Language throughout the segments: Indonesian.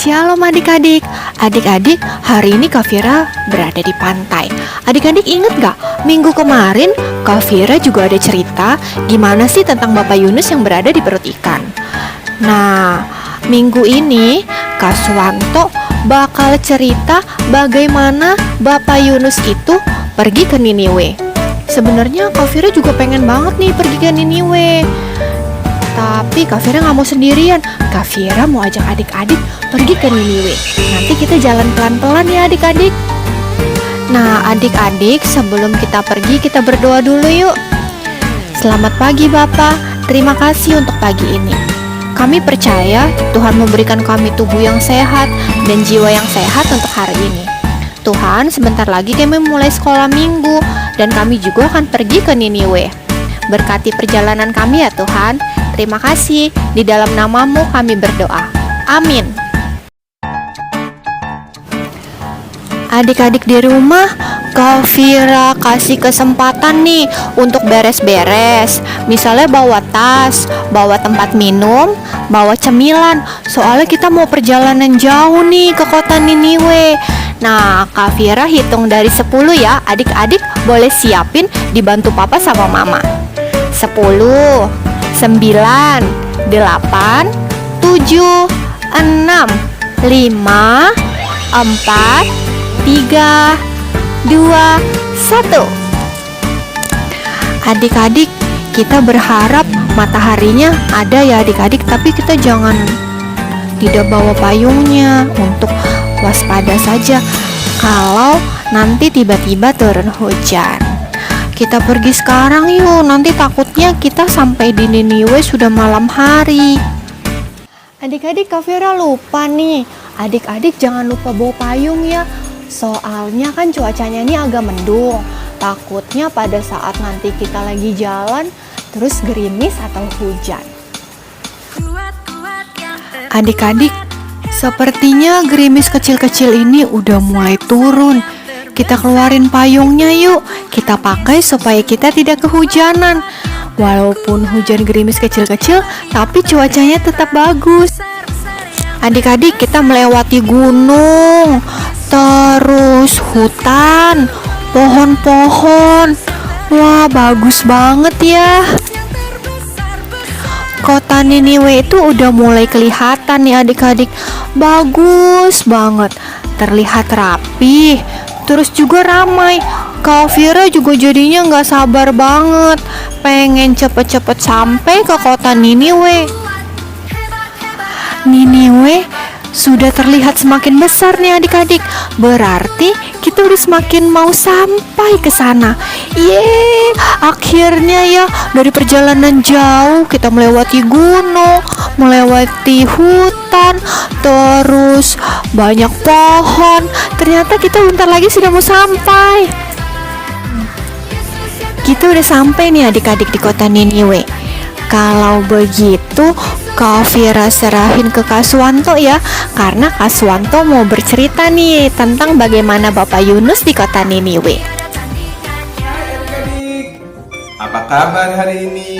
Shalom adik-adik. Adik-adik, hari ini Kak Vira berada di pantai. Adik-adik inget gak? Minggu kemarin Kak Vira juga ada cerita gimana sih tentang Bapak Yunus yang berada di perut ikan. Nah, minggu ini Kak Suwanto bakal cerita bagaimana Bapak Yunus itu pergi ke Niniwe. Sebenarnya Kak Vira juga pengen banget nih pergi ke Niniwe, tapi Kak Vira gak mau sendirian. Kak Vira mau ajak adik-adik pergi ke Niniwe. Nanti kita jalan pelan-pelan ya adik-adik. Nah adik-adik, sebelum kita pergi kita berdoa dulu yuk. Selamat pagi Bapak, terima kasih untuk pagi ini. Kami percaya Tuhan memberikan kami tubuh yang sehat dan jiwa yang sehat untuk hari ini. Tuhan, sebentar lagi kami mulai sekolah minggu dan kami juga akan pergi ke Niniwe. Berkati perjalanan kami ya Tuhan. Terima kasih, di dalam namamu kami berdoa. Amin. Adik-adik di rumah, Kak Vira kasih kesempatan nih untuk beres-beres. Misalnya bawa tas, bawa tempat minum, bawa cemilan. Soalnya kita mau perjalanan jauh nih ke kota Niniwe. Nah, Kak Vira hitung dari 10 ya. Adik-adik boleh siapin, dibantu papa sama mama. 10, 9, 8, 7, 6, 5, 4, 3, 2, 1. Adik-adik, kita berharap mataharinya ada ya adik-adik, tapi kita jangan tidak bawa payungnya, untuk waspada saja kalau nanti tiba-tiba turun hujan. Kita pergi sekarang yuk, nanti takutnya kita sampai di Niniwe sudah malam hari. Adik-adik, Kak Vira lupa nih. Adik-adik jangan lupa bawa payung ya. Soalnya kan cuacanya ini agak mendung. Takutnya pada saat nanti kita lagi jalan terus gerimis atau hujan. Adik-adik, sepertinya gerimis kecil-kecil ini udah mulai turun. Kita keluarin payungnya yuk. Kita pakai supaya kita tidak kehujanan. Walaupun hujan gerimis kecil-kecil, tapi cuacanya tetap bagus. Adik-adik, kita melewati gunung, terus hutan, pohon-pohon. Wah, bagus banget ya. Kota Niniwe itu udah mulai kelihatan nih adik-adik. Bagus banget, terlihat rapi, terus juga ramai. Kak Vira juga jadinya gak sabar banget, pengen cepet-cepet sampai ke kota Niniwe. Niniwe sudah terlihat semakin besar nih adik-adik. Berarti kita udah semakin mau sampai ke sana. Yeay, akhirnya ya, dari perjalanan jauh kita melewati gunung, melewati hutan, terus banyak pohon. Ternyata kita bentar lagi sudah mau sampai. Kita udah sampai nih adik-adik di kota Niniwe. Kalau begitu Kak Vira serahin ke Kak Suwanto ya, karena Kak Suwanto mau bercerita nih tentang bagaimana Bapak Yunus di kota Niniwe. Hai adik-adik, apa kabar hari ini?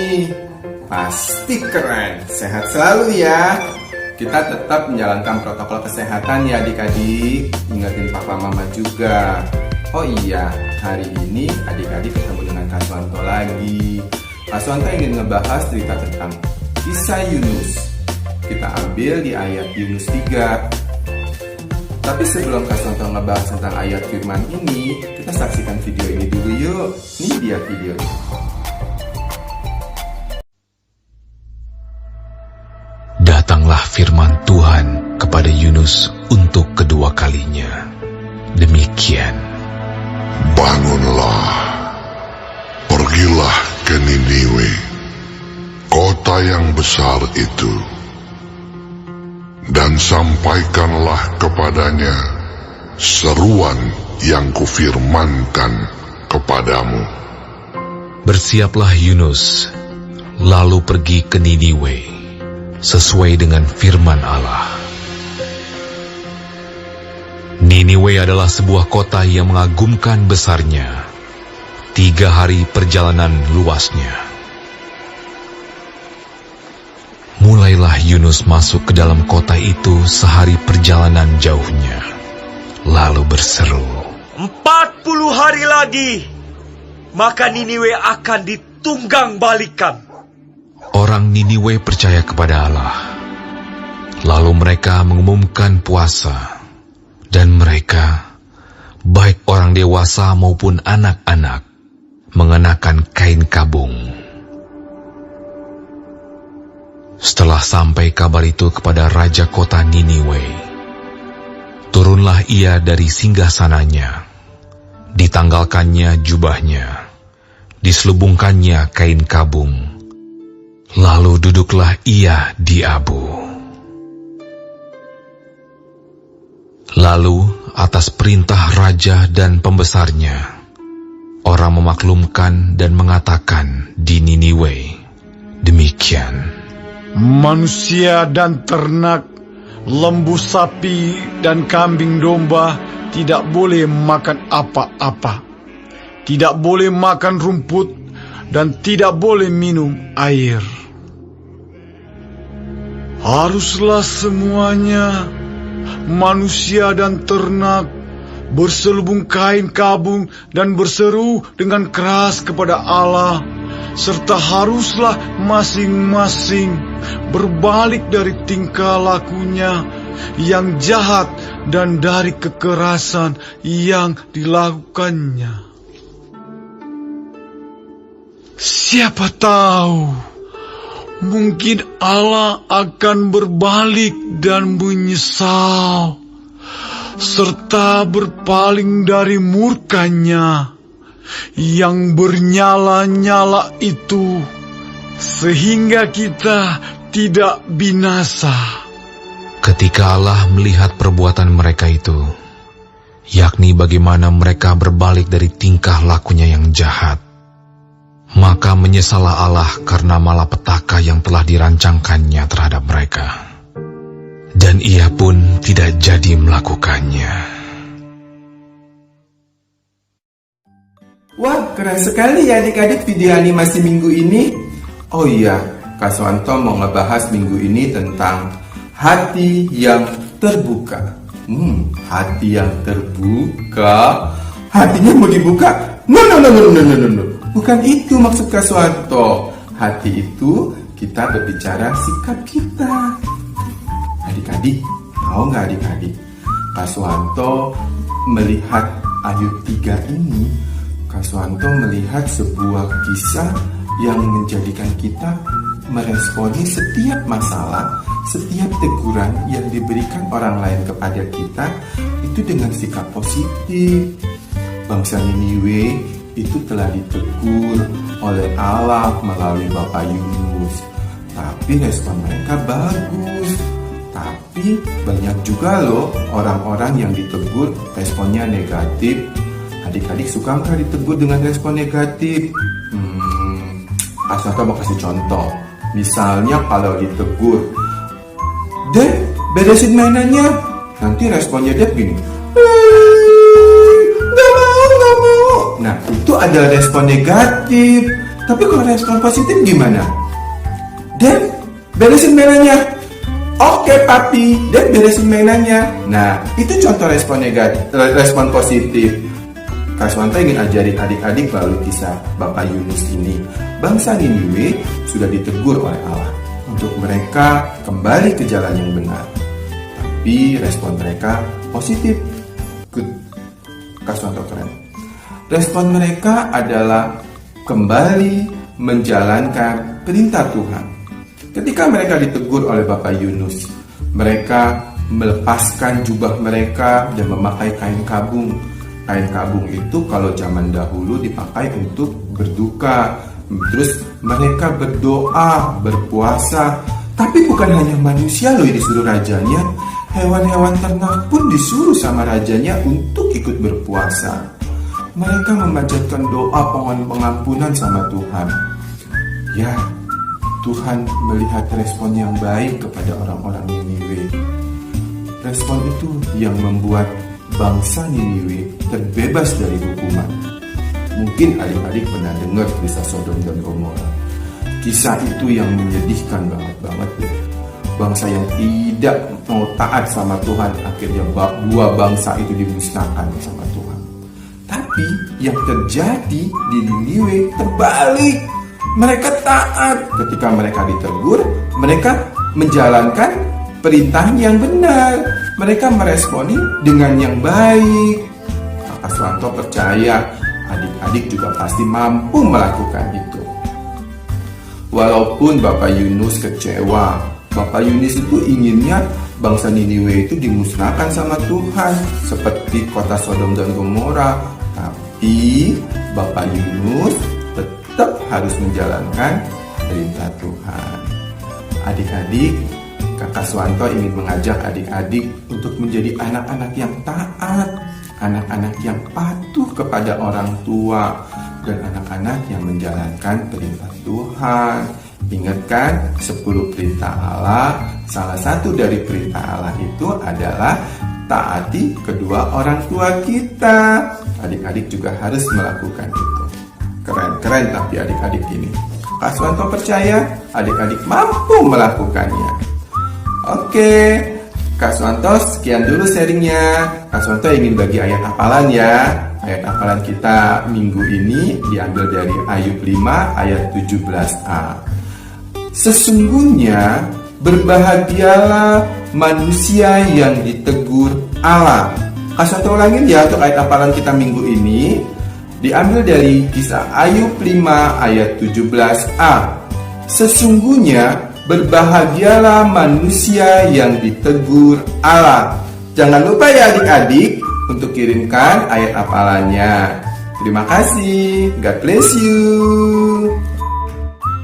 Pasti keren, sehat selalu ya. Kita tetap menjalankan protokol kesehatan ya adik-adik. Ingetin papa mama juga. Oh iya, hari ini adik-adik ketemu dengan Kak Suwanto lagi. Kak Suwanto ingin ngebahas cerita tentang kisah Yunus. Kita ambil di ayat Yunus 3. Tapi sebelum Kak Suwanto ngebahas tentang ayat firman ini, kita saksikan video ini dulu yuk. Nih dia videonya. Datanglah firman Tuhan kepada Yunus untuk kedua kalinya. Demikian. Bangunlah, pergilah ke Niniwe, kota yang besar itu, dan sampaikanlah kepadanya seruan yang kufirmankan kepadamu. Bersiaplah Yunus, lalu pergi ke Niniwe, sesuai dengan firman Allah. Niniwe adalah sebuah kota yang mengagumkan besarnya, 3 hari perjalanan luasnya. Mulailah Yunus masuk ke dalam kota itu sehari perjalanan jauhnya, lalu berseru, 40 hari lagi, maka Niniwe akan ditunggang balikan. Orang Niniwe percaya kepada Allah. Lalu mereka mengumumkan puasa, dan mereka, baik orang dewasa maupun anak-anak, mengenakan kain kabung. Setelah sampai kabar itu kepada raja kota Niniwe, turunlah ia dari singgasananya, ditanggalkannya jubahnya, diselubungkannya kain kabung, lalu duduklah ia di abu. Lalu atas perintah raja dan pembesarnya, orang memaklumkan dan mengatakan di Niniwe demikian. Manusia dan ternak, lembu sapi dan kambing domba tidak boleh makan apa-apa, tidak boleh makan rumput, dan tidak boleh minum air. Haruslah semuanya, manusia dan ternak, berselubung kain kabung dan berseru dengan keras kepada Allah, serta haruslah masing-masing berbalik dari tingkah lakunya yang jahat dan dari kekerasan yang dilakukannya. Siapa tahu, mungkin Allah akan berbalik dan menyesal, serta berpaling dari murkanya yang bernyala-nyala itu, sehingga kita tidak binasa. Ketika Allah melihat perbuatan mereka itu, yakni bagaimana mereka berbalik dari tingkah lakunya yang jahat, maka menyesallah Allah karena malapetaka yang telah dirancangkannya terhadap mereka, dan ia pun tidak jadi melakukannya. Wah, keren sekali ya adik-adik video animasi minggu ini. Oh iya, Kak Swanto mau ngebahas minggu ini tentang hati yang terbuka. Hati yang terbuka? Hatinya mau dibuka? No. Bukan itu maksud Kak Swanto. Hati itu kita berbicara sikap kita. Adik-adik, tahu nggak adik-adik? Kak Swanto melihat Ayub 3 ini, Kak Swanto melihat sebuah kisah yang menjadikan kita meresponi setiap masalah, setiap teguran yang diberikan orang lain kepada kita itu dengan sikap positif. Bangsa Niniwe itu telah ditegur oleh Allah melalui Bapak Yunus, tapi respon mereka bagus. Tapi banyak juga loh orang-orang yang ditegur responnya negatif. Adik-adik suka nggak ditegur dengan respon negatif? Asal mau kasih contoh. Misalnya kalau ditegur, Dep, beresin mainannya. Nanti responnya Dep gini, nggak mau. Nah, itu adalah respon negatif. Tapi kalau respon positif gimana? Dep, beresin mainannya. Oke papi, Dep beresin mainannya. Nah, itu contoh respon negatif, respon positif. Kak Swanto ingin ajarin adik-adik melalui kisah Bapak Yunus ini. Bangsa Niniwe sudah ditegur oleh Allah untuk mereka kembali ke jalan yang benar. Tapi respon mereka positif. Good. Kak Swanto keren. Respon mereka adalah kembali menjalankan perintah Tuhan. Ketika mereka ditegur oleh Bapak Yunus, mereka melepaskan jubah mereka dan memakai kain kabung. Kain kabung itu kalau zaman dahulu dipakai untuk berduka. Terus mereka berdoa, berpuasa. Tapi bukan hanya manusia loh yang disuruh rajanya. Hewan-hewan ternak pun disuruh sama rajanya untuk ikut berpuasa. Mereka memanjatkan doa pohon pengampunan sama Tuhan. Ya, Tuhan melihat respon yang baik kepada orang-orang Niniwe. Respon itu yang membuat bangsa Niniwe terbebas dari hukuman. Mungkin adik-adik pernah dengar kisah Sodom dan Gomora. Kisah itu yang menyedihkan banget. Bangsa yang tidak mau taat sama Tuhan, akhirnya dua bangsa itu dimusnahkan sama Tuhan. Tapi yang terjadi di Niniwe terbalik. Mereka taat. Ketika mereka ditegur, mereka menjalankan perintah yang benar. Mereka meresponi dengan yang baik. Kakak Swanto percaya adik-adik juga pasti mampu melakukan itu. Walaupun Bapak Yunus kecewa, Bapak Yunus itu inginnya bangsa Niniwe itu dimusnahkan sama Tuhan seperti kota Sodom dan Gomora. Tapi Bapak Yunus tetap harus menjalankan perintah Tuhan. Adik-adik, Kakak Swanto ingin mengajak adik-adik untuk menjadi anak-anak yang taat, anak-anak yang patuh kepada orang tua, dan anak-anak yang menjalankan perintah Tuhan. Ingat kan 10 perintah Allah? Salah satu dari perintah Allah itu adalah taati kedua orang tua kita. Adik-adik juga harus melakukan itu. Keren tapi adik-adik ini. Kak Swanto percaya adik-adik mampu melakukannya. Oke, Kak Swanto sekian dulu sharingnya. Kak Swanto ingin bagi ayat hafalan ya. Ayat hafalan kita minggu ini diambil dari Ayub 5 ayat 17a. Sesungguhnya berbahagialah manusia yang ditegur Allah. Kak Swanto ulangin ya untuk ayat hafalan kita minggu ini. Diambil dari kisah Ayub 5 ayat 17a. Sesungguhnya berbahagialah manusia yang ditegur Allah. Jangan lupa ya adik-adik untuk kirimkan ayat hafalannya. Terima kasih. God bless you.